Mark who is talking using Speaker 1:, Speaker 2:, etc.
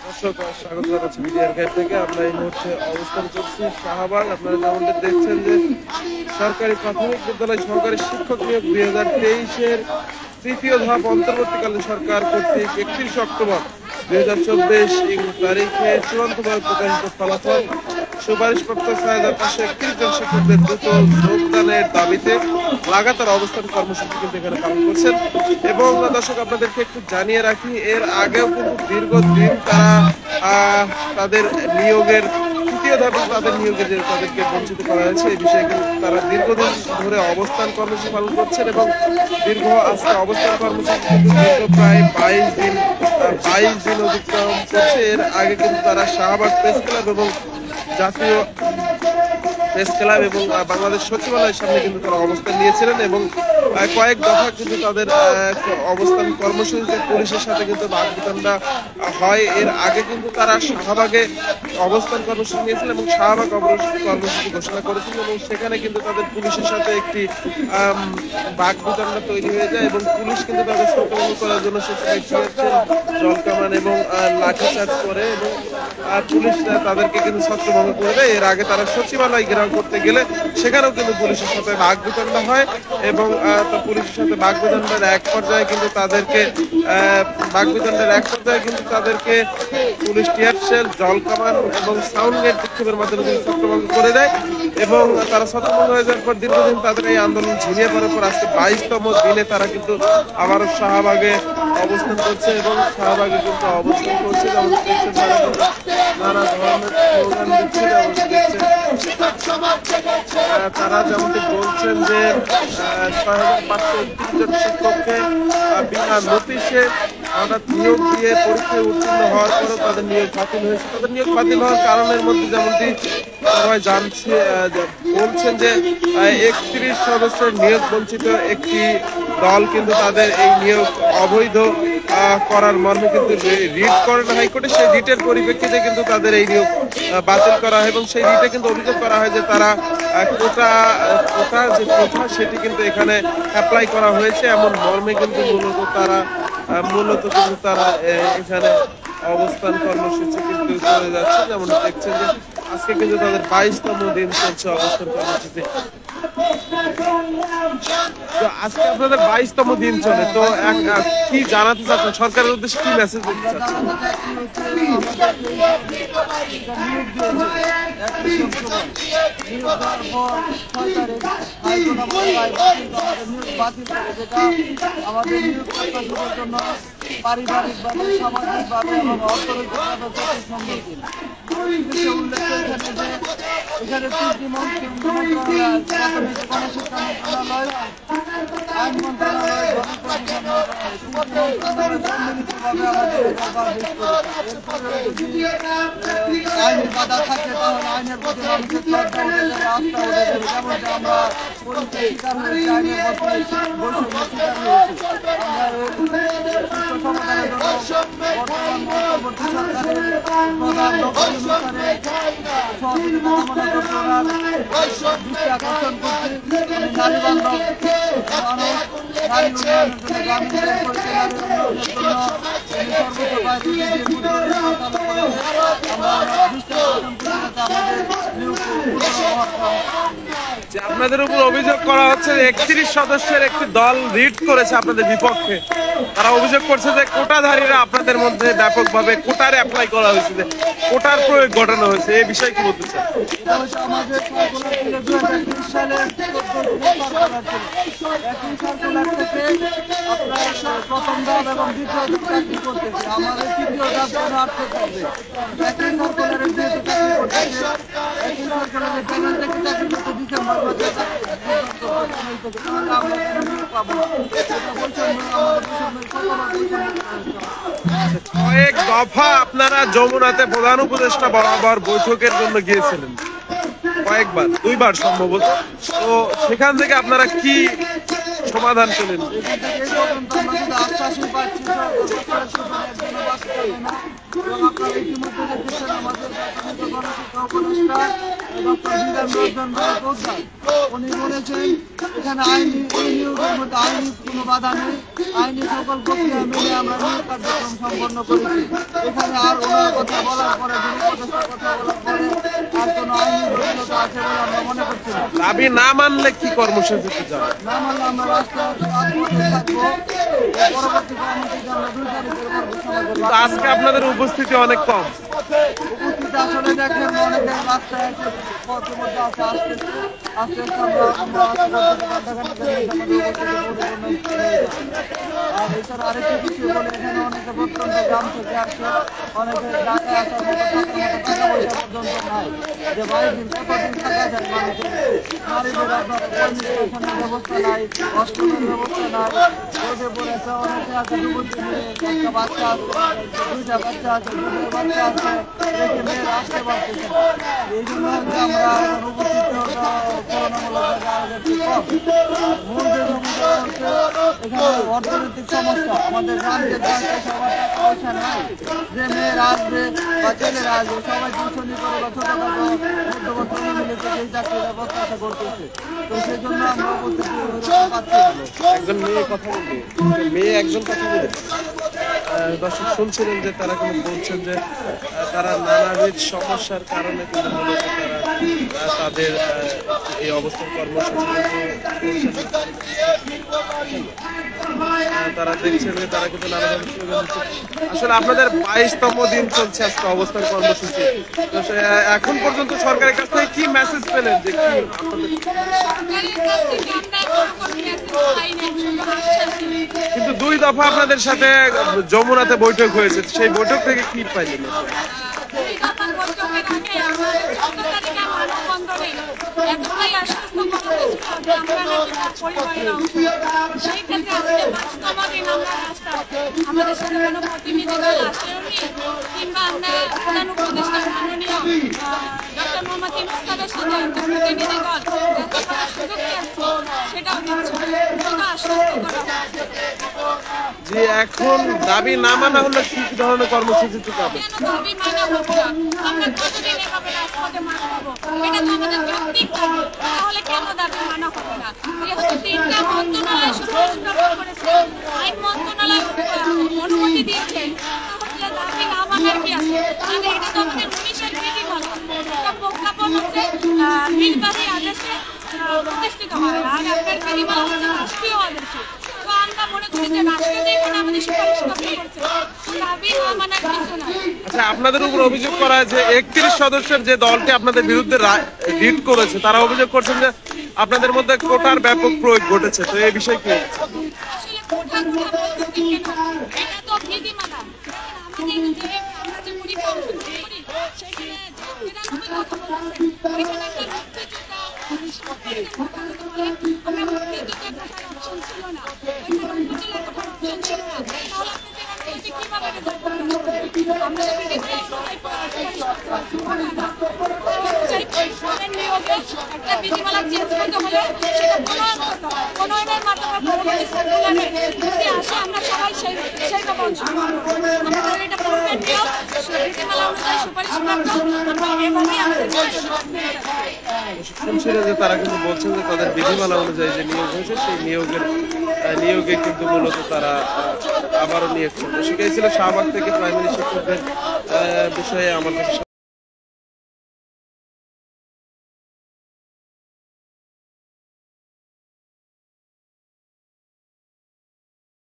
Speaker 1: দর্শক স্বাগত জানাচ্ছি মিডিয়ার গাইড থেকে। আমরা এই মুহূর্তে অবস্থান করছি শাহবাগ। আপনারা যেমনটা দেখছেন যে সরকারি প্রাথমিক বিদ্যালয় সহকারী শিক্ষক নিয়োগ 2023-এর তৃতীয় ধাপ অন্তর্বর্তীকালীন সরকার কর্তৃক 31 অক্টোবর 2024 তারিখে চূড়ান্তভাবে প্রকাশিত ফলাফল সুপারিশপ্রাপ্ত 6,531 জন শিক্ষকদের দ্রুত যোগদানের দাবিতে লাগাতার অবস্থান কর্মসূচি কিন্তু এখানে পালন করছেন। এবং দর্শক আপনাদেরকে একটু জানিয়ে রাখি, এর আগেও কিন্তু দীর্ঘদিন তারা তাদের নিয়োগের তৃতীয় ধাপে তাদের নিয়োগে যে তাদেরকে বঞ্চিত করা হয়েছে এই বিষয়ে কিন্তু তারা দীর্ঘদিন ধরে অবস্থান কর্মসূচি পালন করছেন। এবং আজকে অবস্থান কর্মসূচি কিন্তু দীর্ঘ প্রায় 22 দিন অতিক্রম করছে। এর আগে কিন্তু তারা শাহবাগ প্রেস ক্লাব এবং জাতীয় প্রেস ক্লাব এবং বাংলাদেশ সচিবালয়ের সামনে কিন্তু তারা অবস্থান নিয়েছিলেন এবং কয়েক দফা কিন্তু তাদের অবস্থান কর্মসূচিতে পুলিশের সাথে কিন্তু বাকবিতণ্ডা হয়। এর আগে কিন্তু তারা শাহবাগে অবস্থান কর্মসূচি নিয়েছিলেন এবং শাহবাগ অবস্থান কর্মসূচি ঘোষণা করেছিলেন এবং সেখানে কিন্তু তাদের পুলিশের সাথে একটি বাকবিতণ্ডা তৈরি হয়ে যায় এবং পুলিশ কিন্তু তাদের সতর্ক করার জন্য সেখানে জলকামান এবং লাঠিচার্জ করে এবং পুলিশ তাদেরকে কিন্তু ছত্রভঙ্গ করে দেয়। এর আগে তারা সচিবালয় ঘেরাও করতে গেলে সেখানেও কিন্তু পুলিশের সাথে বাকবিতণ্ডা হয় এবং পুলিশের সাথে বাকবিতণ্ডার এক পর্যায়ে কিন্তু তাদেরকে পুলিশ টিয়ার শেল, জলকামান এবং সাউন্ড গেট বিক্ষোভের মাধ্যমে ছত্রভঙ্গ করে দেয় এবং তারা ছত্রভঙ্গ হয়ে যাওয়ার পর দীর্ঘদিন তাদের এই আন্দোলন ঝিমিয়ে পড়ার পর আজকে 22তম দিনে তারা কিন্তু আবারও শাহবাগে অবস্থান করছে এবং শাহবাগে কিন্তু অবস্থান করছে। যেমন দেখছেন তারা কিন্তু নানা ধরনের স্লোগান দিচ্ছে। তারা যেমনটি বলছেন যে 6,531 জন শিক্ষককে বিনা নোটিশে হঠাৎ নিয়োগ দিয়ে পরীক্ষায় উত্তীর্ণ হওয়ার পরেও তাদের নিয়োগ বাতিল হয়েছে। তাদের নিয়োগ বাতিল হওয়ার কারণের মধ্যে যেমনটি সবাই বলছেন যে 31 সদস্যের নিয়োগ বঞ্চিত একটি দল কিন্তু তাদের এই নিয়োগ অবৈধ করার মর্মে কিন্তু রিট করেন হাইকোর্টে। সেই রিটের পরিপ্রেক্ষিতে কিন্তু তাদের এই নিয়োগ বাতিল করা হয় এবং সেই রিটে কিন্তু অভিযোগ করা হয় যে তারা কোটার যে প্রথা সেটি কিন্তু এখানে অ্যাপ্লাই করা হয়েছে এমন মর্মে কিন্তু মূলত তারা এখানে অবস্থান কর্মসূচি কিন্তু চলে যাচ্ছে। যেমন দেখছেন যে আজকে কিন্তু তাদের 22তম দিন চলছে অবস্থান কর্মসূচি। তো আজকে আপনাদের 22তম দিন চলে, তো কি জানাতে চাচ্ছেন, সরকারের উদ্দেশ্যে কি মেসেজ দিতে চাচ্ছেন?
Speaker 2: আমাদের নিয়োগ প্রত্যাশীদের জন্য পারিবারিকভাবে, সামাজিকভাবে এবং অর্থনৈতিকভাবে ক্ষতির সম্মুখীন। উল্লেখ করেছেন যে এখানে 3টি মন্ত্রণালয়, প্রাথমিক গণশিক্ষা মন্ত্রণালয়, আইন মন্ত্রণালয়, জনপ্রশাসন মন্ত্রণালয় সম্মিলিতভাবে আমাদের আইনের বাধা থাকে তাহলে আইনের প্রতি মানুষের শ্রদ্ধা উঠে যাবে, আস্থা উঠে যাবে। যেমনটা আমরা পরীক্ষার শিকার হয়েছি, আইনের বৈষম্যের শিকার হয়েছি। আমরা সমাধানের জন্য বর্তমান অন্তর্বর্তী সরকারের প্রধান লক্ষ্য অনুসারে সহযোগিতা কামনা করতে ওনার দৃষ্টি আকর্ষণ করছি। নারী বান্ধব মানুষ, নারী উন্নয়নের জন্য, গ্রামীণ ব্যাংক করেছে নারী উন্নয়নের জন্য সর্বোচ্চ আমরা দৃষ্টি আকর্ষণ করি যাতে আমাদের
Speaker 1: আপনাদের উপর অভিযোগ করা হচ্ছে 31 সদস্যের একটি দল রিট করেছে আপনাদের বিপক্ষে। তারা অভিযোগ করছে যে কোটাধারীরা আপনাদের মধ্যে ব্যাপকভাবে কোটার অ্যাপ্লাই করা হয়েছে, যে কোটার প্রয়োগ ঘটানো হয়েছে। এই বিষয়ে কি বলতে চান?
Speaker 2: এটা হচ্ছে আমাদের সার্কুলার 2030 সালে একই সার্কুলার থেকে আপনার প্রথম ধাপ এবং দ্বিতীয় ধাপ চাকরি করতেছে, আমাদের তৃতীয় ধাপ যেন আটকে থাকবে। একই সার্কুলারের যেহেতু চাকরি করতেছে, একই সার্কুলারের পেমেন্ট থেকে চাকরি করতে ডিসেম্বর মাসে তাহলে আমরা পাবো
Speaker 1: কয়েক দফা আপনারা যমুনাতে প্রধান উপদেষ্টা বরাবর বৈঠকের জন্য গিয়েছিলেন কয়েকবার, 2বার সম্ভবত। তো সেখান থেকে আপনারা কি সমাধান পেলেন?
Speaker 2: আশ্বাসই পাচ্ছি এবং আপনারা ইতিমধ্যে দেখেছেন আমাদের গণশিক্ষা উপদেষ্টা ডক্টর বিধান রঞ্জন রায় পোদ্দার। উনি বলেছেন এখানে আইনি এই নিয়োগের মধ্যে আইনি কোনো বাধা নেই, আইনি সকল প্রক্রিয়া মেনে আমরা নিয়োগ কার্যক্রম সম্পন্ন করেছি। এখানে আর ওনার কথা বলার পরে, যিনি উপদেষ্টার কথা বলার পরে আর কোনো আইনি জটিলতা আছে বলে আমরা মনে করছি না।
Speaker 1: দাবি না মানলে কি কর্মসূচিতে যাবেন?
Speaker 2: না মানলে আমরা রাস্তায় আত্মহত্যা থাকবো। পরবর্তী কর্মসূচি আমরা 2 তারিখের পর ঘোষণা করবো।
Speaker 1: কিন্তু আজকে আপনাদের উপস্থিতি অনেক কম।
Speaker 2: উপস্থিত আসলে দেখেন অনেকে রাস্তায় এসে পথের মধ্যে আছে, আস্তে আস্তে আমরা আশা করছি ঘন্টাখানেকের মধ্যে আমাদের উপস্থিতি পরিপূর্ণ হয়ে যাবে। আর এছাড়া আরেকটি বিষয় বলে, এখানে অনেকে প্রত্যন্ত গ্রাম থেকে আসছে, অনেকে ঢাকায় আসার মতো টাকা পয়সা পর্যন্ত নাই, যে বাড়ির কতদিন থাকা যায় মানুষের। নারীদের আপনার কর্মসংস্থানের ব্যবস্থা নাই, অষ্টমের ব্যবস্থা নাই, রোদে পড়েছে, অনেকে আছে যুবতী মেয়ে, একটা বাচ্চা আছে, 2টা বাচ্চা আছে, 2টা বাচ্চা আছে, রেখে মেয়েরা আসতে পারতেছে না। এই জন্য হচ্ছে আমরা এখন উপস্থিত তুলনামূলক আগের চেয়ে কম। মূল যে সমস্যা হচ্ছে এখানে অর্থনৈতিক সমস্যা। আমাদের গ্রামকে ব্যাংকে সবার টাকা পয়সা নাই, যে মেয়েরা আসবে বা ছেলেরা আসবে সবাই টিউশনি করে বা ছোটখাটো মধ্যবর্তী মিলে থেকে এই চাকরির ব্যবস্থা করতেছে। তো সেই জন্য আমরা উপস্থিত পাচ্ছি।
Speaker 1: একজন মেয়ে কথা বলবে, মেয়ে একজন কথা বলে। দর্শক শুনছিলেন যে তারা কিন্তু বলছেন যে তারা নানাবিধ সমস্যার কারণে কিন্তু মূলত তারা তাদের এই অবস্থার কর্মসূচি তারা দেখছেন যে তারা কিন্তু নানাভাবে স্লোগান দিচ্ছে। আসলে আপনাদের 22তম দিন চলছে আজকে অবস্থান কর্মসূচি। তো এখন পর্যন্ত সরকারের কাছ থেকে কি মেসেজ পেলেন যে কি কিন্তু 2 দফা আপনাদের সাথে যমুনাতে বৈঠক হয়েছে, সেই বৈঠক থেকে কি পাইলেন?
Speaker 3: আমাদের সাথে কোনো প্রতিনিধি দল আসেনি, কিংবা আমরা প্রধান উপদেষ্টা মাননীয় ডক্টর মোহাম্মদ ইউনূস স্যারের সাথে একটা প্রতিনিধি দল দেখা করার সুযোগ পেয়েছে, সেটাও দিচ্ছে শুধু আশ্বস্ত করা।
Speaker 1: যে এখন দাবি না মানা হলে কি ধরনের কর্মসূচি হবে?
Speaker 3: কেন দাবি মানা হচ্ছে? আমরা কতদিন এভাবে রাজপথে মানবো? এটা তো আমাদের যৌক্তিক দাবি, তাহলে কেন দাবি মানা হবে না? যেহেতু 3টা মন্ত্রণালয় সুপারিশ করেছে, আইন মন্ত্রণালয় অনুমতি দিয়েছে, তাহলে দাবি না মানার কি আছে? মানে এটা তো আমাদের 19-এর বিধিমালা, এটা প্রজ্ঞাপন হচ্ছে নির্বাহী আদেশে প্রতিষ্ঠিত হয়, আর আপনার বিধিমালা হচ্ছে রাষ্ট্রীয় আদেশে। তো আমরা মনে করি যে রাষ্ট্রীয় এখানে আমাদের সুপারিশ করতে করছে, দাবি না মানার কিছু না।
Speaker 1: আচ্ছা, আপনাদের উপর অভিযোগ করা হয় যে 31 সদস্যের যে দলটি আপনাদের বিরুদ্ধে রিট করেছে, তারা অভিযোগ করছেন যে আপনাদের মধ্যে কোটার ব্যাপক প্রয়োগ ঘটেছে। তো এই বিষয়ে কি?
Speaker 3: আসলে কোটার কথা বলতে কেন? এটা তো বিধিমালা। আমরা যে পরিকল্পনা করি সেখানে 93 কথা বলছে, ওইখানে একটা মুক্তিযোদ্ধা সরকারের কথা বলতে বলে আমরা মুক্তিযোদ্ধার কথার অপশন ছিল না, ওইখানে উপজেলার কথার অপশন ছিল না। তাহলে আপনি যেখানে কিভাবে রেজাল্ট করবেন? আমরা যদি ডিক্লেয়ার করাই একটা বিধিমালা চেঞ্জ করতে হলে সেটা প্রণয়ন করতে হয়, প্রণয়নের মাধ্যমে পরবর্তী সার্কুলারে যদি আসে আমরা সবাই সেইভাবে অংশগ্রহণ করবো। আমাদের এটা পূর্বের নিয়ম, বিধিমালা অনুযায়ী সুপারিশ প্রাপ্ত, আমরা এভাবেই আমাদের
Speaker 1: শুনছিলেন যে তারা কিন্তু বলছেন যে তাদের বিধিমালা অনুযায়ী যে নিয়োগ হয়েছে সেই নিয়োগে কিন্তু মূলত তারা আবারও নিয়োগ করবে। সেটাই ছিল শাহবাগ থেকে প্রাইমারি শিক্ষকদের বিষয়ে আমাদের